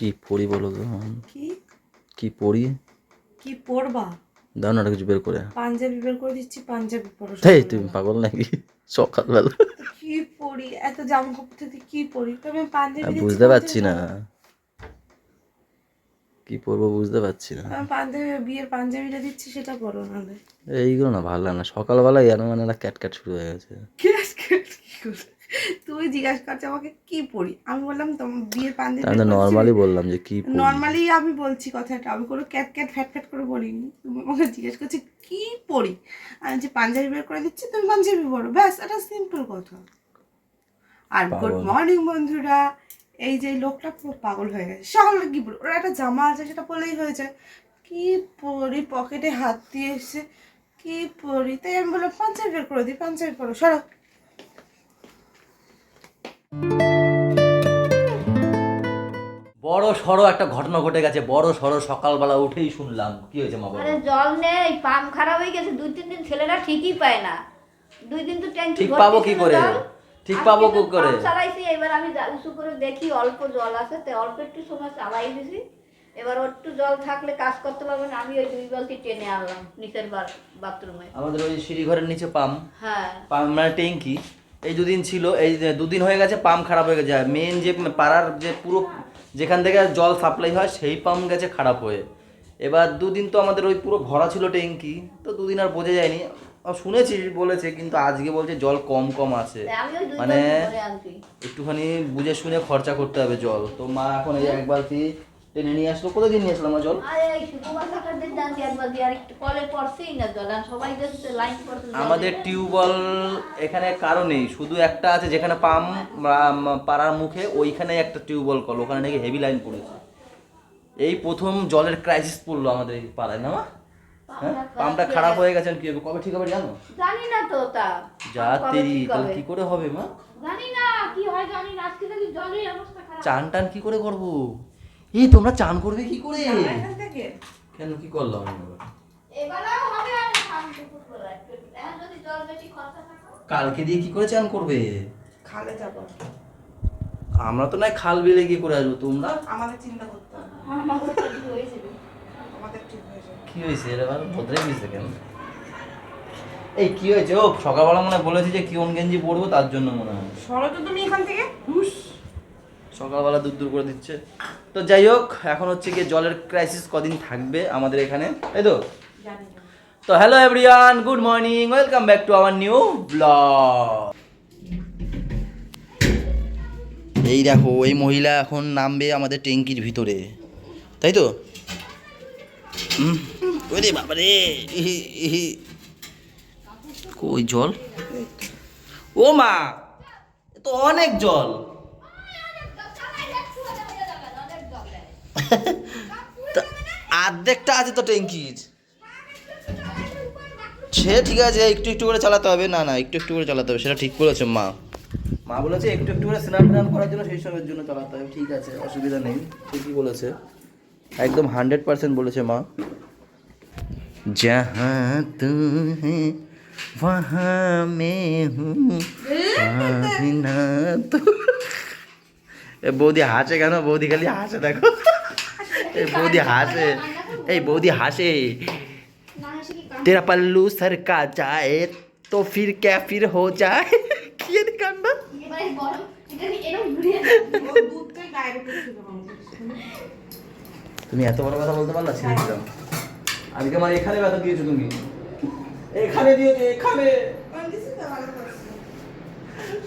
কি পড়ি বলো তো? কি কি পড়ি? কি পরবা? দাও না কিছু বের করে। পাঞ্জাবি বের করে দিচ্ছি, পাঞ্জাবি পরো। এই তুমি পাগল নাকি? সকালবেলা তো কি পরি? এত জামা কাপড় থেকে কি পরি? তবে পাঞ্জাবি দিচ্ছি, বুঝতে পারছি পাঞ্জাবি না পরো। কি পরবো, বুঝতে পারছি না। আমি পাঞ্জাবি, বিয়ের পাঞ্জাবিটা দিচ্ছি, সেটা পরো নাহলে। এইগুলো না ভালো লাগে না, সকালবেলা যেন মানে একটা ক্যাট শুরু হয়ে গেছে। কি করে? তুই জিজ্ঞাসা করছো আমাকে কি পরি, আমি বললাম তোমার বিয়ের পাঞ্জাবি আমি তো নর্মালি বললাম যে কি পরি। নর্মালি আমি বলছি কথাটা, আমি কোনো ক্যাট ফ্যাট ফ্যাট করে বলিনি। তুমি আমাকে জিজ্ঞেস করছি কি পরি, আমি যে পাঞ্জাবি বের করে দিচ্ছি, তুমি পাঞ্জাবি পরো, ব্যাস, এটা সিম্পল কথা। আর গুড পাগল। মর্নিং বন্ধুরা। এই যে লোকটা পুরো পাগল হয়ে গেছে, সকালে কি পরি, ওরা একটা জামা আছে সেটা পরলেই হয়ে যায়। কি পরি, পকেটে হাত দিয়ে এসে কি পরি, তাই আমি বললাম পাঞ্জাবি বের করে দিই, পাঞ্জাবি পরো, সরো। বড় সড়ো একটা ঘটনা ঘটে গেছে, বড় সড়ো সকালবেলা উঠেই শুনলাম। কি হয়েছে মা? আরে জল নেই, পাম্প খারাপ হয়ে গেছে। 2-3 দিন ছেলেরা ঠিকই পায় না। 2 দিন তো ট্যাঙ্কি ঠিক পাবো কি করে? ঠিক পাবো কি করে? চালাইছি, এবার আমি উঁচু করে দেখি অল্প জল আছে, তো অল্প একটু সময় চালাই দিছি। এবার একটু জল থাকলে কাজ করতে পারবে না, আমি ওই 2 বালতি টেনে আনলাম নিচের বাথরুমে। আমাদের ওই সিঁড়ি ঘরের নিচে পাম্প, হ্যাঁ, পাম্প মানে ট্যাঙ্কি। এই দুদিন ছিল, এই যে 2 দিন হয়ে গেছে পাম্প খারাপ হয়ে গেছে। মেন যে পাড়ার যে পুরো যেখান থেকে জল সাপ্লাই হয় সেই পাম্প গেছে খারাপ হয়ে। এবার 2 দিন তো আমাদের ওই পুরো ভরা ছিল ট্যাঙ্কি, তো 2 দিন আর বোঝা যায়নি। শুনেছি বলেছে, কিন্তু আজকে বলছে জল কম কম আছে, তাই আমি ওই 2 মানে বালতি ভরে আনছি। একটুখানি বুঝে শুনে খরচা করতে হবে জল। তো মা এখন এই 1 বালতি টেনে নিয়ে আসলো। কতদিন নিয়ে আসলাম জল? আরে এই শুক্রবার থাকার দিন জানছি এক বালতি, আর একটু কলে পড়ছেই না জল, আর সবাই দেখছে লাইন পড়ছে জল আমাদের নেই। টিউবওয়েল এখানে কারো নেই, শুধু একটা আছে যেখানে পাম্প পাড়ার মুখে, ওইখানে একটা টিউবওয়েল কল, ওখানে নাকি হেভি লাইন পড়েছে। এই প্রথম জলের ক্রাইসিস পড়লো আমাদের এই পাড়ায়, না মা? হ্যাঁ, পাম্পটা খারাপ হয়ে গেছে, কি হবে, কবে ঠিক হবে জানো? জানি না তো তা। যা কবে তেরি, ঠিক তো হবে? কি করে হবে মা? জানি না কি হয়, জানি না, আজকে দেখি জলের অবস্থা খারাপ। চান টান কি করে করবো? এই তোমরা চান করবে কি করে? এখান থেকে কেন, কি করলাম আমি এবার? এবারেও হবে, আর সামনে দুপুরবেলা একটু একটু। এখন যদি জল বেশি খরচা থাকে, কালকে দিয়ে কি করে চান করবে? খালে যাবো, আমরা তো নাই খাল বিলে গিয়ে করে আসবো, তোমরা? আমাদের চিন্তা করতে হবে, আমার তো ঠিক হয়ে যাবে। আমাদের ঠিক হয়ে যাবে। কি হয়েছে এর আবার বদলে গেছে কেন? এই কি হয়েছে? ও সকালবেলা মনে হয় বলেছি যে কোন গেঞ্জি পরবো, তার জন্য মনে হয়। সরো তো তুমি এখান থেকে। সকালবেলা দূর দূর করে দিচ্ছে। তো যাই হোক, এখন হচ্ছে গিয়ে জলের ক্রাইসিস কদিন থাকবে আমাদের এখানে, তাই তো? জানি না। তো hello everyone, good morning, welcome back to our new blog. এই দেখো, এই মহিলা এখন নামবে আমাদের ট্যাঙ্কির ভিতরে, তাই তো? ওরে বাবারে, কই জল? ও মা, এ তো অনেক জল। তা অর্ধেকটা আছে তো ট্যাঙ্কির। সে ঠিক আছে, একটু একটু করে চালাতে হবে। না না, একটু একটু করে চালাতে হবে, সেটা ঠিক বলেছে মা। মা বলেছে একটু একটু করে স্নান টান করার জন্য, সেই সবের জন্য চালাতে হবে। ঠিক আছে, অসুবিধা নেই, ঠিকই বলেছে, একদম 100% বলেছে মা। जहाँ तू है वहाँ मैं हूँ, ना तो। এ বৌদি হাসে কেন? বৌদি খালি হাসে, দেখো এই বৌদি হাসে, এই বৌদি হাসে। तेरा पल्लू सर का जाए तो फिर क्या फिर हो जाए। কি এর কান্না? এবারে গরম, এটা এরকম ঘুরিয়ে ও দুধটাই ডাইরেক্ট ছিল আমাদের। তুমি এত বড় কথা বলতে পারলা? ছেড়ে দিলাম। আজকে আমার এখানে ব্যথা দিয়েছো তুমি, এখানে দিয়েছো, এখানে। কোন কিছু তো ভালো করছে।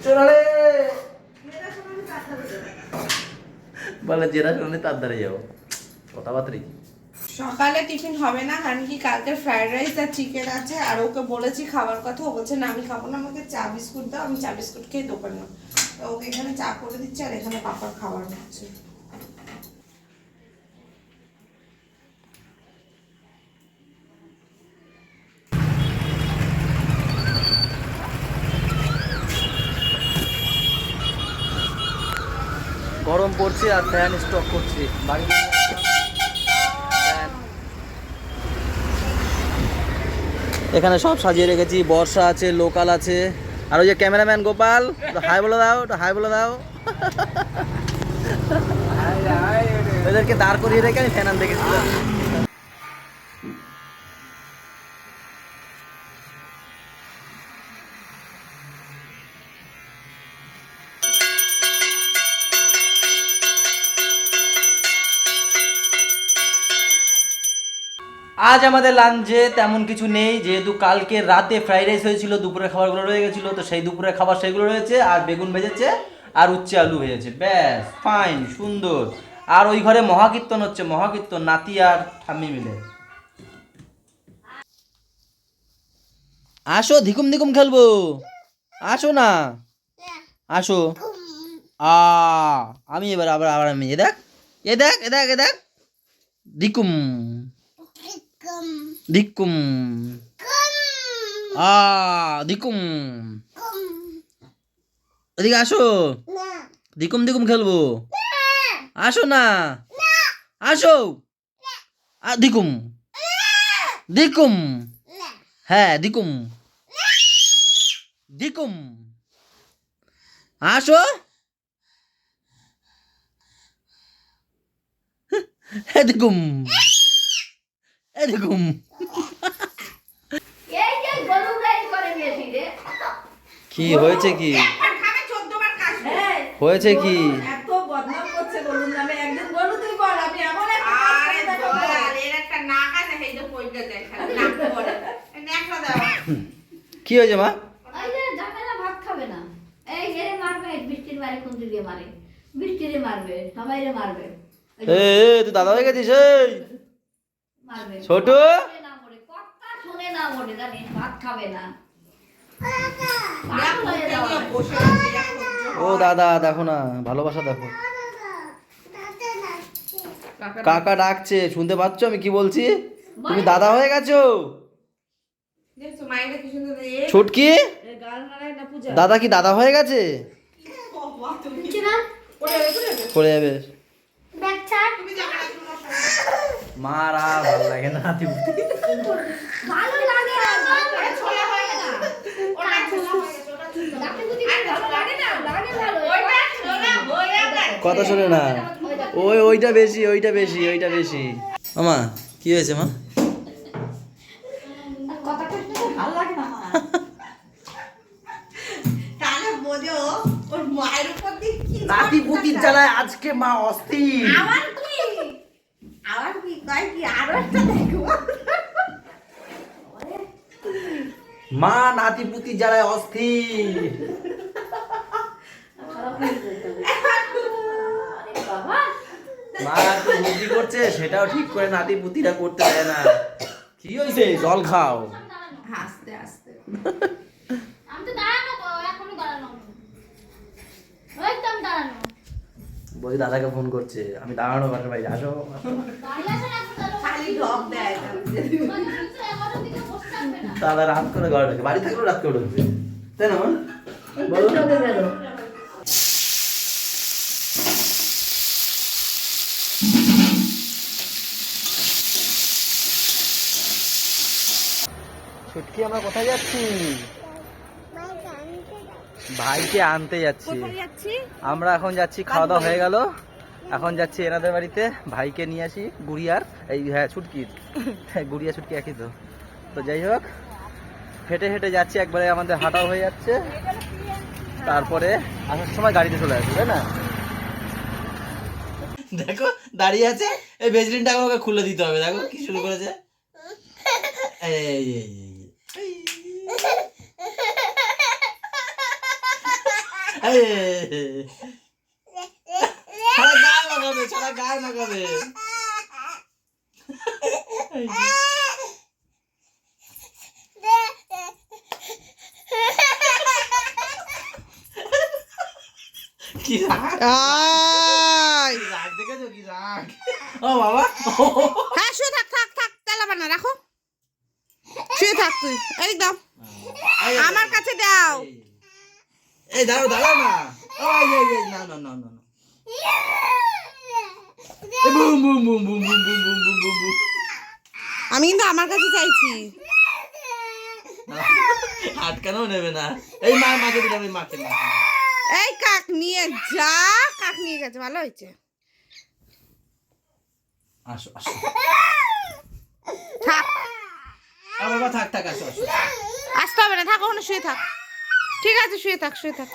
চলে মেয়েরা সবাই কাঁচা দেবে। বলে জেরা শুনে তার দ্বারে যাও, কথাবার্তা। সকালে টিফিন হবে না, কারণ কি কালকে ফ্রাইড রাইস আর চিকেন আছে, আর ওকে বলেছি খাবার কথা, ও বলছে না আমি খাবো না, আমাকে চা বিস্কুট দাও, আমি চা বিস্কুট খেয়ে দোকানে যাবো। তো ওকে এখানে চা করে দিচ্ছি, আর এখানে পাপার খাবার হচ্ছে। গরম পড়ছে আর ফ্যান স্টক করছে বাড়ি। এখানে সব সাজিয়ে রেখেছি, বর্ষা আছে, লোকাল আছে, আর ওই যে ক্যামেরাম্যান গোপাল, হাই বলে দাও, হাই বলে দাও। এদেরকে দাঁড় করিয়ে রেখে আমি ফ্যান আনতে গেছিলাম। আজ আমাদের লাঞ্চে তেমন কিছু নেই, যেহেতু কালকে রাতে ফ্রাইড রাইস হয়েছিল, দুপুরের খাবারগুলো রয়ে গেছিলো, তো সেই দুপুরের খাবার সেগুলো রয়েছে, আর বেগুন ভেজেছে আর উচ্ছে আলু ভেজেছে, ব্যাস ফাইন সুন্দর। আর ওই ঘরে মহাকীর্তন হচ্ছে, মহাকীর্তন নাতি আর ঠাম্মি মিলে। আসো ধিকুম ধিকুম খেলবো, আসো না, আসো। আমি এবার আবার আবার আমি এ দেখ এ দেখ এ দেখ এ দেখ ধিকুম ধিকুম ধিকুম, এদিকে আসো, ধিকুম ধিকুম খেলবো, আসো না, আসো, ধিকুম ধিকুম, হ্যাঁ ধিকুম ধিকুম, আসো, ধিকুম ধিকুম। এই যে গরু গাই করে নিয়েছি রে। কি হয়েছে কি খাবে 14 বার কাশবে। হয়েছে কি? এত বদনাম করছে গরুর নামে, একদিন গরু তুই বল আমি এমন একটা আরে বল এর একটা নাক আছে সেই তো পয়টা দেয় খালি নাক পড়ে নেকড়া দাও। কি হয়েছে মা? ওই যে জামাইরা ভাত খাবে না, এই এরে মারবে, বৃষ্টির বাড়ি খুঁজি দিয়ে মারে, বৃষ্টিরে মারবে, সবাইরে মারবে, তুই দাদা হয়ে গেছিস? এই মারবে ছোট শুনে না মরে, কথা শুনে না মরে, জানিস ভাত খাবে না। পাগল হয়ে যাওয়া। বসে আছে ও দাদা দেখো না, ভালোবাসা দেখো। কাকা ডাকছে, শুনতে পাচ্ছ আমি কি বলছি? তুমি দাদা হয়ে গেছো। দেখছো মাইরে কি সুন্দর এ ছুটকি গাল মারায় না পূজা। দাদা কি দাদা হয়ে গেছে? কি না? পড়ে যাবে। দেখ ছাড়। তুমি যাবে না তোমার মার আর ভালো লাগে না নাতি পুতি। ভালো লাগে না। ওটা ছোলা হয় না, ওটা ছোলা হয়ে গেছে, ওটা ছোলা। ডাক্তার যদি ভালো লাগে না, লাগে ভালো। ওটা ছোলা হয়ে গেছে। কথা শোনে না, ওইটা বেশি ওইটা বেশি ওইটা বেশি। মামা কি হয়েছে মা? কথা শুনতে ভালো লাগে না। তাহলে বোঝো ওর মায়ের উপর দিয়ে কি নাতি পুতির জ্বালায় আজকে মা অস্থির। আমার কি কয় কি আরো একটা দেখো। মা নাতি পুতির জ্বালায় অস্থির। বাবা মা একটু বুদ্ধি করছে, সেটাও ঠিক করে নাতি পুতিরা করতে দেয় না। কি হয়েছে? জল খাও। আস্তে আস্তে আমি তো দাঁড়ানো তো, এখনো দাঁড়ানো। ওই তো আমি দাঁড়ানো। বলি দাদাকে ফোন করছে, আমি দাঁড়ানো বাসা ভাই আসো। দাঁড়িয়ে আছে না এখন দাঁড়ানো। খালি ঢপ দেয় মানে কিছু এমন দিকে বসে থাকবে না। দাদা রাত করে ঘরে ঢোকে, বাড়ি থাকলেও রাত করে ঢুকবে, তাই না মা? বলো। চলে গেল। ছুটকি আমরা কোথায় যাচ্ছি? ভাইকে আনতে যাচ্ছি। আমরা এখন যাচ্ছি, খাওয়া দাওয়া হয়ে গেল, এখন যাচ্ছি এনাদের বাড়িতে ভাইকে নিয়ে আসি। গুড়িয়ার এই হ্যাঁ ছুটকির, গুড়িয়া ছুটকি একই তো। তো যাই হোক হেঁটে হেঁটে যাচ্ছি, একবারে আমাদের হাঁটাও হয়ে যাচ্ছে, তারপরে আসার সময় গাড়িতে চলে আসবে, তাই না? দেখো দাঁড়িয়ে আছে, এই বেজলিনটা আমাকে খুলে দিতে হবে। দেখো কি শুরু করেছে। সারা গায়ে লাগাবে, সারা গায়ে লাগাবে। কি রাগ, রাগ দেখেছো কি রাগ? ও বাবা, হ্যাঁ শুয়ে থাক থাক থাক, তেলাবে না, রাখো শুয়ে থাক তুই। একদম আমার কাছে দাও। এই দাঁড়াও দাঁড়াও না, না না না না, boom boom boom boom boom boom boom boom boom boom. আমি কিন্তু আমার কাছে চাইছি। আটকানোও নেবে না। এই মা, মাকে দিলাম, এই মাকে না। এই কাক নিয়ে যা, কাক নিয়ে গেছে, ভালো হয়েছে। আসো আসো থাক, আর বাবা থাক থাক আসো আসো আসতে হবে না, থাক ওখানে শুয়ে থাক। ঠিক আছে, শুয়ে থাক, শুয়ে থাক।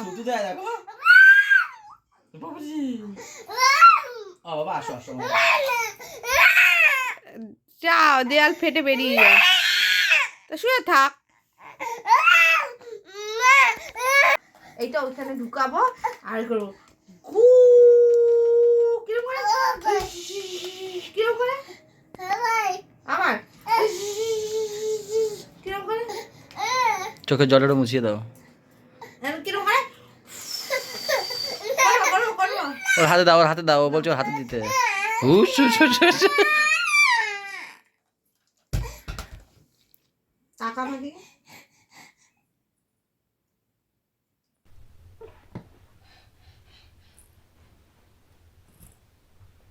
তুতু দেয় দেখো বাবুজি। ও বাবা আসো আসো যাও, দেয়াল ফেটে বেরিয়ে যায়, তো শুয়ে থাক। এইটা ওইখানে ঢুকাবো আর করবো ঘু, কিরম করে, কিরম করে আমার, কিরম করে, চোখের জলটা মুছিয়ে দাও। কিরম করে, করবো করবো। ওর হাতে দাও, ওর হাতে দাও, ও বলছে ওর হাতে দিতে। হুস হুস হুস হুস। টাকা আমার দিকে।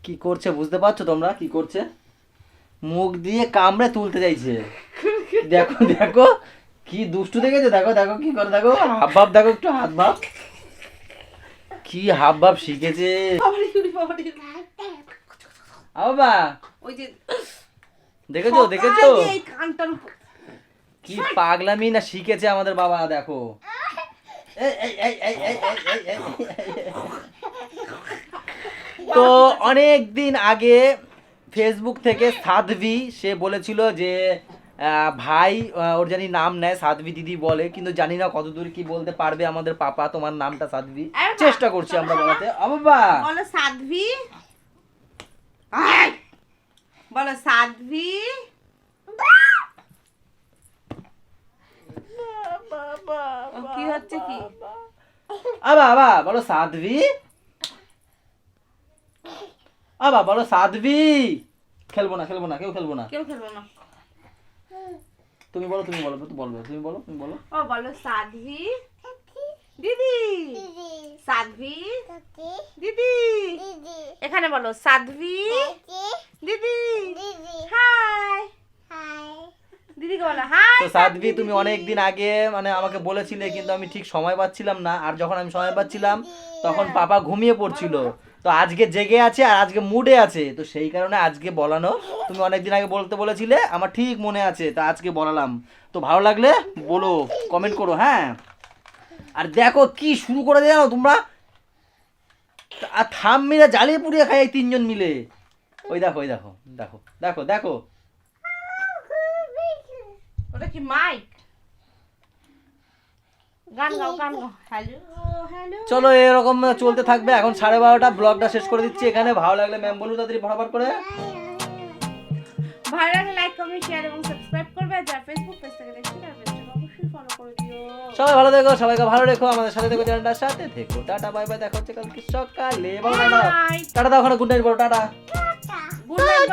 কি করছে বুঝতে পারছো তোমরা? কি করছে? মুখ দিয়ে কামড়ে তুলতে চাইছে। দেখো দেখো কি দুষ্টু দেখেছো, দেখো দেখো কি করে, দেখো হাব ভাব, দেখো একটু হাত ভাব, কি হাব ভাব শিখেছে। বাবা ওই যে দেখেছো দেখেছো সকাল দিয়ে এই কানটার উপর। কি পাগলামি না শিখেছে আমাদের বাবা, দেখো। এই, এই, এই, এই, এই, এই, এই, এই, এই। তো অনেক দিন আগে ফেসবুক থেকে সাধ্বী সে বলেছিল যে ভাই ওর জানি নাম নেয় সাধ্বী দিদি বলে, কিন্তু জানি না কতদূর কি বলতে পারবে আমাদের পাপা তোমার নামটা সাধ্বী। চেষ্টা করছি আমরা বলাতে। বাবা বলো সাধ্বী, আয়, বলো সাধ্বী। কি হচ্ছে কি? বাবা বলো সাধ্বী, বলো সাধ্বী। খেলবো না খেলবো না, কেউ খেলবো না, কেউ খেলবো না। তুমি বলো তুমি বলো তুমি বলবে, তুমি বলো তুমি বলো। ও বলো সাধ্বী দিদি, সাধ্বী দিদি, এখানে বলো সাধ্বী দিদি, হাই, দিদিকে বলো হাই। তো সাধ্বী তুমি অনেক দিন আগে মানে আমাকে বলেছিলে, কিন্তু আমি ঠিক সময় পাচ্ছিলাম না, আর যখন আমি সময় পাচ্ছিলাম তখন পাপা ঘুমিয়ে পড়ছিল। তো আজকে জেগে আছে আর আজকে মুডে আছে, তো সেই কারণে আজকে বলানো। তুমি অনেক দিন আগে বলতে বলেছিলে, আমার ঠিক মনে আছে, তা আজকে বলালাম। তো ভালো লাগলে বলো, কমেন্ট করো, হ্যাঁ। আর দেখো কি শুরু করে জানো তোমরা, আর থাম মিলে জ্বালিয়ে পুড়িয়ে খাই এই তিনজন মিলে। ওই দেখো ওই দেখো দেখো দেখো দেখো। ওটা কি মাইক? গান গাও গান গাও। Hello hello. চলো এরকম চলতে থাকবে। এখন 12:30, ব্লগটা শেষ করে দিচ্ছি এখানে। ভালো লাগলে ম্যাম বলুন তাড়াতাড়ি ফটাফট করে। ভালো লাগলে লাইক কমেন্ট শেয়ার এবং সাবস্ক্রাইব করবে। আর যারা ফেসবুক পেজ থেকে দেখছেন তারা পেজটাকে অবশ্যই ফলো করে দিও। সবাই ভালো থেকো, সবাইকে ভালো রেখো, আমাদের সাথে থেকো, চ্যানেলটার সাথে থেকো। টাটা বাই বাই, দেখা হচ্ছে কালকে সকালে। বলো টাটা, টাটা দাও, ওখানে গুড নাইট বলো, টাটা গুড নাইট।